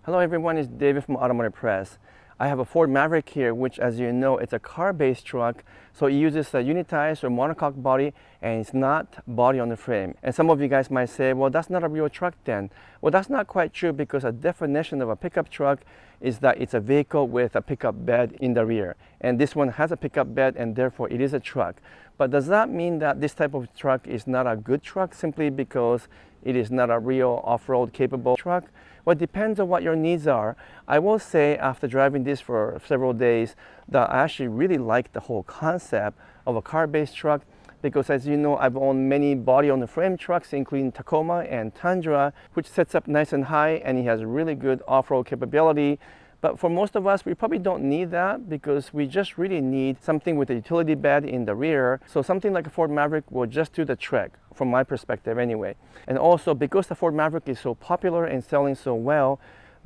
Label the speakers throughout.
Speaker 1: Hello everyone, it's David from Automotive Press. I have a Ford Maverick here, which as you know, it's a car-based truck. So it uses a unitized or monocoque body and it's not body on the frame. And some of you guys might say, well, that's not a real truck then. Well, that's not quite true because a definition of a pickup truck is that it's a vehicle with a pickup bed in the rear. And this one has a pickup bed and therefore it is a truck. But does that mean that this type of truck is not a good truck simply because it is not a real off-road capable truck? Well, it depends on what your needs are. I will say after driving this for several days that I actually really like the whole concept of a car-based truck because as you know, I've owned many body-on-the-frame trucks including Tacoma and Tundra, which sets up nice and high and it has really good off-road capability. But for most of us, we probably don't need that because we just really need something with a utility bed in the rear. So something like a Ford Maverick will just do the trick, from my perspective anyway. And also because the Ford Maverick is so popular and selling so well,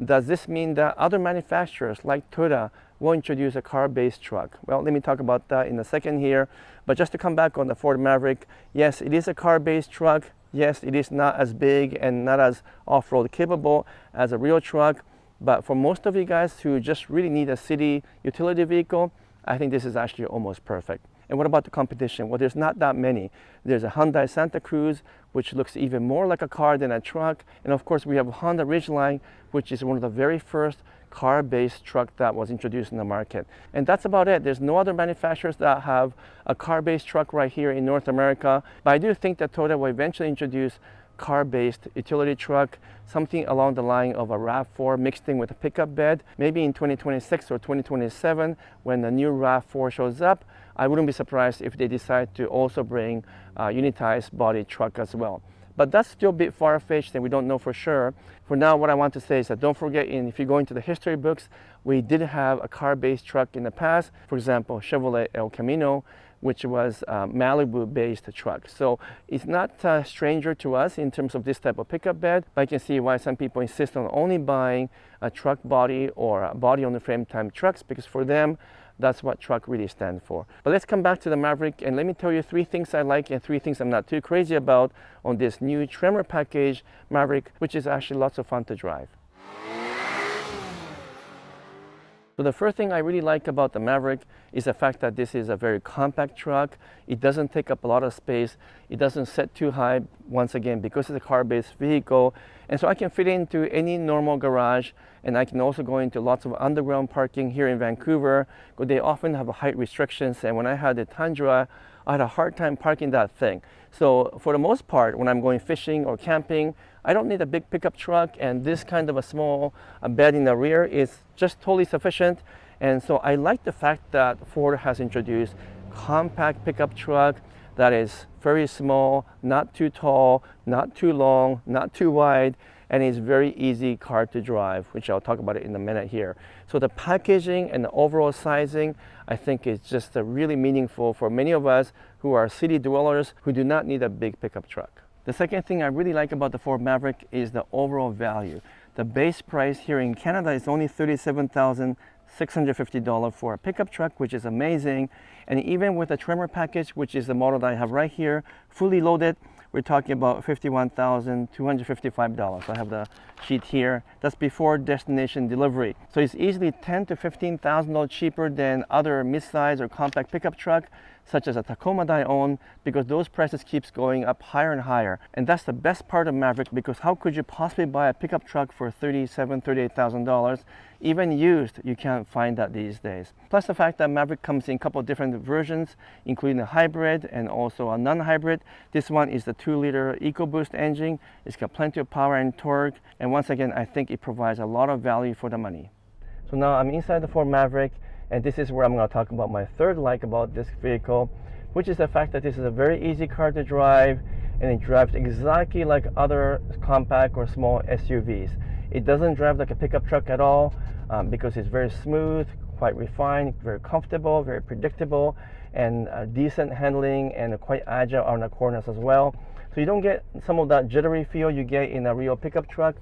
Speaker 1: does this mean that other manufacturers like Toyota will introduce a car-based truck? Well, let me talk about that in a second here. But just to come back on the Ford Maverick, yes, it is a car-based truck. Yes, it is not as big and not as off-road capable as a real truck. But for most of you guys who just really need a city utility vehicle, I think this is actually almost perfect. And what about the competition? Well, there's not that many. There's a Hyundai Santa Cruz, which looks even more like a car than a truck. And of course, we have Honda Ridgeline, which is one of the very first car-based truck that was introduced in the market. And that's about it. There's no other manufacturers that have a car-based truck right here in North America. But I do think that Toyota will eventually introduce car-based utility truck, something along the line of a RAV4 mixed in with a pickup bed, maybe in 2026 or 2027 when the new RAV4 shows up. I wouldn't be surprised if they decide to also bring a unitized body truck as well. But that's still a bit far-fetched and we don't know for sure. For now, what I want to say is that don't forget, if you go into the history books, we did have a car-based truck in the past. For example, Chevrolet El Camino, which was a Malibu-based truck. So it's not a stranger to us in terms of this type of pickup bed, but I can see why some people insist on only buying a truck body or a body-on-the-frame type trucks, because for them, that's what truck really stands for. But let's come back to the Maverick and let me tell you 3 things I like and 3 things I'm not too crazy about on this new Tremor package Maverick, which is actually lots of fun to drive. So the first thing I really like about the Maverick is the fact that this is a very compact truck. It doesn't take up a lot of space. It doesn't set too high, once again, because it's a car-based vehicle. And so I can fit into any normal garage, and I can also go into lots of underground parking here in Vancouver, because they often have height restrictions. And when I had the Tundra, I had a hard time parking that thing. So for the most part, when I'm going fishing or camping, I don't need a big pickup truck, and this kind of a small bed in the rear is just totally sufficient. And so I like the fact that Ford has introduced compact pickup truck that is very small, not too tall, not too long, not too wide, and it's very easy car to drive, which I'll talk about it in a minute here. So the packaging and the overall sizing, I think is just really meaningful for many of us who are city dwellers who do not need a big pickup truck. The second thing I really like about the Ford Maverick is the overall value. The base price here in Canada is only $37,650 for a pickup truck, which is amazing. And even with the Tremor package, which is the model that I have right here, fully loaded, we're talking about $51,255. I have the sheet here. That's before destination delivery. So it's easily $10,000 to $15,000 cheaper than other mid-size or compact pickup truck, such as a Tacoma that I own, because those prices keeps going up higher and higher. And that's the best part of Maverick, because how could you possibly buy a pickup truck for $37,000, $38,000? Even used, you can't find that these days. Plus the fact that Maverick comes in a couple of different versions, including a hybrid and also a non-hybrid. This one is the 2-liter EcoBoost engine. It's got plenty of power and torque. And once again, I think it provides a lot of value for the money. So now I'm inside the Ford Maverick, and this is where I'm going to talk about my third like about this vehicle, which is the fact that this is a very easy car to drive, and it drives exactly like other compact or small SUVs. It doesn't drive like a pickup truck at all because it's very smooth, quite refined, very comfortable, very predictable, and decent handling and quite agile on the corners as well. So you don't get some of that jittery feel you get in a real pickup truck,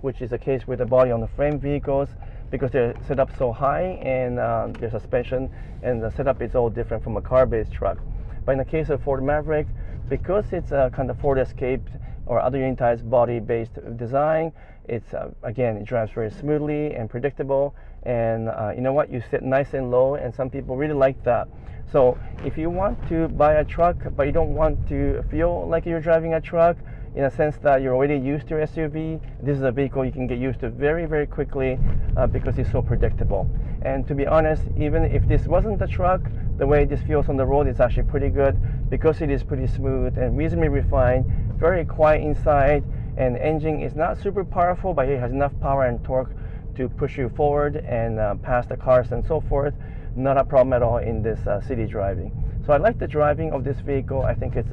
Speaker 1: which is the case with the body on the frame vehicles, because they're set up so high and their suspension and the setup is all different from a car-based truck. But in the case of Ford Maverick, because it's a kind of Ford Escape or other unitized body-based design, It's again, it drives very smoothly and predictable, and you know what, you sit nice and low, and some people really like that. So if you want to buy a truck but you don't want to feel like you're driving a truck, in a sense that you're already used to SUV, this is a vehicle you can get used to very, very quickly because it's so predictable. And to be honest, even if this wasn't a truck, the way this feels on the road is actually pretty good because it is pretty smooth and reasonably refined, very quiet inside, and the engine is not super powerful, but it has enough power and torque to push you forward and past the cars and so forth. Not a problem at all in this city driving. So I like the driving of this vehicle. I think it's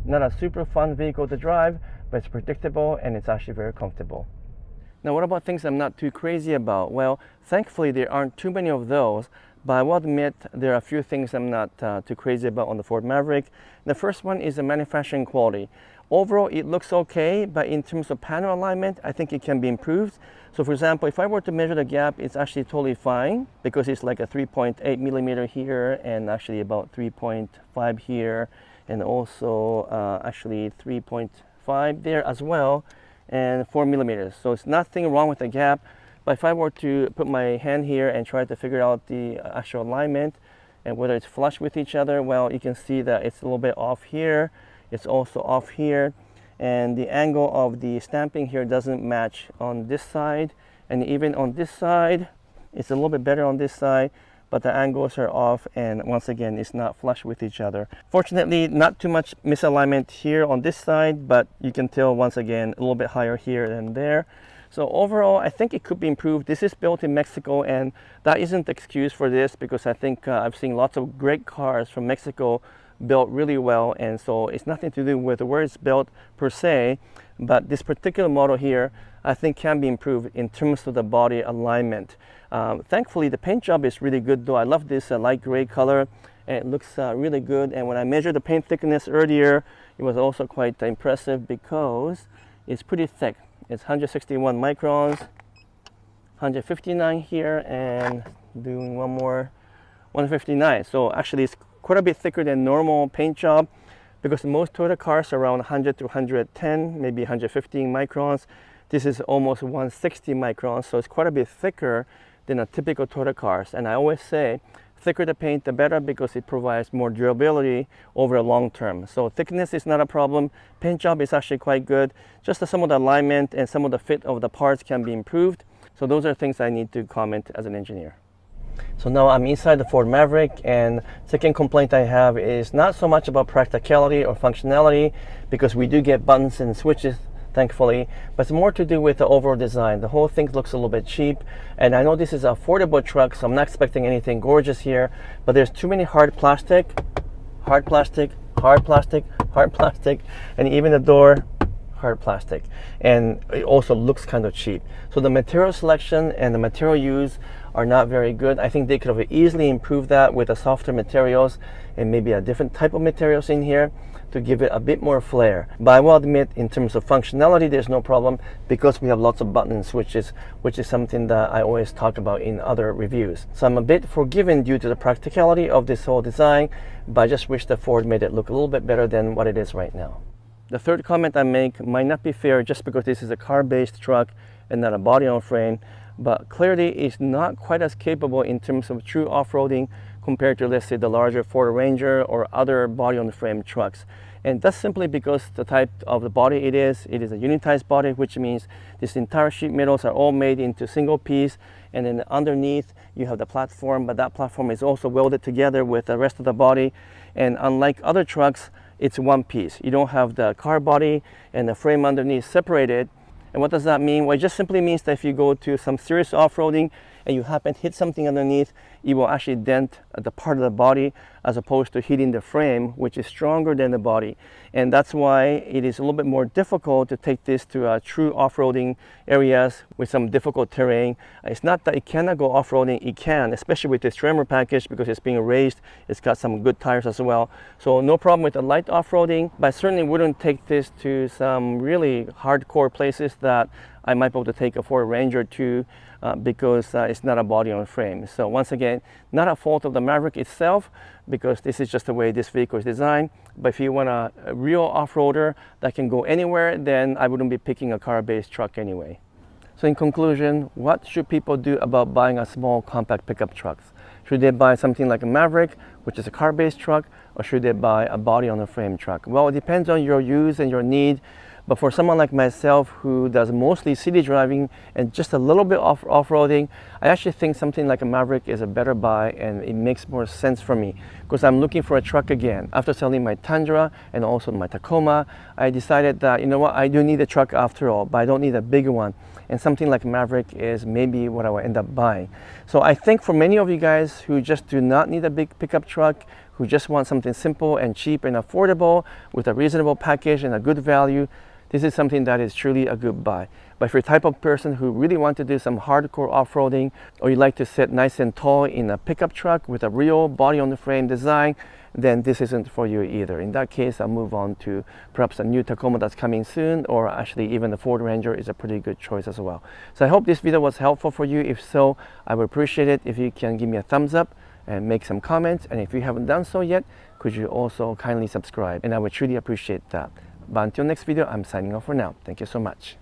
Speaker 1: not a super fun vehicle to drive, but it's predictable and it's actually very comfortable. Now, what about things I'm not too crazy about? Well, thankfully there aren't too many of those, but I will admit there are a few things I'm not too crazy about on the Ford Maverick. The first one is the manufacturing quality. Overall, it looks okay, but in terms of panel alignment, I think it can be improved. So for example, if I were to measure the gap, it's actually totally fine because it's like a 3.8 millimeter here and actually about 3.5 here, and also actually 3.5 there as well, and 4 millimeters. So it's nothing wrong with the gap. But if I were to put my hand here and try to figure out the actual alignment and whether it's flush with each other, well, you can see that it's a little bit off here. It's also off here, and the angle of the stamping here doesn't match on this side, and even on this side it's a little bit better on this side, but the angles are off, and once again it's not flush with each other. Fortunately, not too much misalignment here on this side, but you can tell once again a little bit higher here than there. So overall, I think it could be improved. This is built in Mexico, and that isn't the excuse for this, because I think I've seen lots of great cars from Mexico built really well, and so it's nothing to do with where it's built per se, but this particular model here I think can be improved in terms of the body alignment. Thankfully the paint job is really good though. I love this light gray color, and it looks really good, and when I measured the paint thickness earlier, it was also quite impressive because it's pretty thick. It's 161 microns, 159 here, and doing one more, 159. So actually it's quite a bit thicker than normal paint job, because most Toyota cars are around 100 to 110, maybe 115 microns. This is almost 160 microns, so it's quite a bit thicker than a typical Toyota cars. And I always say, thicker the paint, the better, because it provides more durability over a long term. So thickness is not a problem. Paint job is actually quite good. Just some of the alignment and some of the fit of the parts can be improved. So those are things I need to comment as an engineer. So now I'm inside the Ford Maverick, and second complaint I have is not so much about practicality or functionality, because we do get buttons and switches, thankfully, but it's more to do with the overall design. The whole thing looks a little bit cheap, and I know this is an affordable truck, so I'm not expecting anything gorgeous here, but there's too many hard plastic, hard plastic, hard plastic, hard plastic, and even the door, hard plastic, and it also looks kind of cheap. So the material selection and the material use are not very good. I think they could have easily improved that with the softer materials and maybe a different type of materials in here to give it a bit more flair. But I will admit, in terms of functionality, there's no problem because we have lots of buttons and switches, which is something that I always talk about in other reviews. So I'm a bit forgiven due to the practicality of this whole design, but I just wish the Ford made it look a little bit better than what it is right now. The third comment I make might not be fair just because this is a car-based truck and not a body-on-frame, but clearly it's not quite as capable in terms of true off-roading compared to, let's say, the larger Ford Ranger or other body-on-frame trucks. And that's simply because the type of the body it is a unitized body, which means this entire sheet metals are all made into single piece, and then underneath you have the platform, but that platform is also welded together with the rest of the body. And unlike other trucks, it's one piece. You don't have the car body and the frame underneath separated. And what does that mean? Well, it just simply means that if you go to some serious off-roading and you happen to hit something underneath, it will actually dent the part of the body as opposed to hitting the frame, which is stronger than the body. And that's why it is a little bit more difficult to take this to true off-roading areas with some difficult terrain. It's not that it cannot go off-roading, it can, especially with this Tremor package, because it's being raised. It's got some good tires as well. So no problem with the light off-roading, but I certainly wouldn't take this to some really hardcore places that I might be able to take a Ford Ranger to because it's not a body on frame. So once again, not a fault of the Maverick itself, because this is just the way this vehicle is designed. But if you want a real off-roader that can go anywhere, then I wouldn't be picking a car-based truck anyway. So in conclusion, what should people do about buying a small compact pickup truck? Should they buy something like a Maverick, which is a car-based truck, or should they buy a body-on-a-frame truck? Well, it depends on your use and your need. But for someone like myself who does mostly city driving and just a little bit off-roading, I actually think something like a Maverick is a better buy, and it makes more sense for me because I'm looking for a truck again. After selling my Tundra and also my Tacoma, I decided that, you know what, I do need a truck after all, but I don't need a bigger one. And something like Maverick is maybe what I will end up buying. So I think for many of you guys who just do not need a big pickup truck, who just want something simple and cheap and affordable with a reasonable package and a good value, this is something that is truly a good buy. But if you're the type of person who really want to do some hardcore off-roading, or you like to sit nice and tall in a pickup truck with a real body on the frame design, then this isn't for you either. In that case, I'll move on to perhaps a new Tacoma that's coming soon, or actually even the Ford Ranger is a pretty good choice as well. So I hope this video was helpful for you. If so, I would appreciate it if you can give me a thumbs up and make some comments. And if you haven't done so yet, could you also kindly subscribe? And I would truly appreciate that. But until next video, I'm signing off for now. Thank you so much.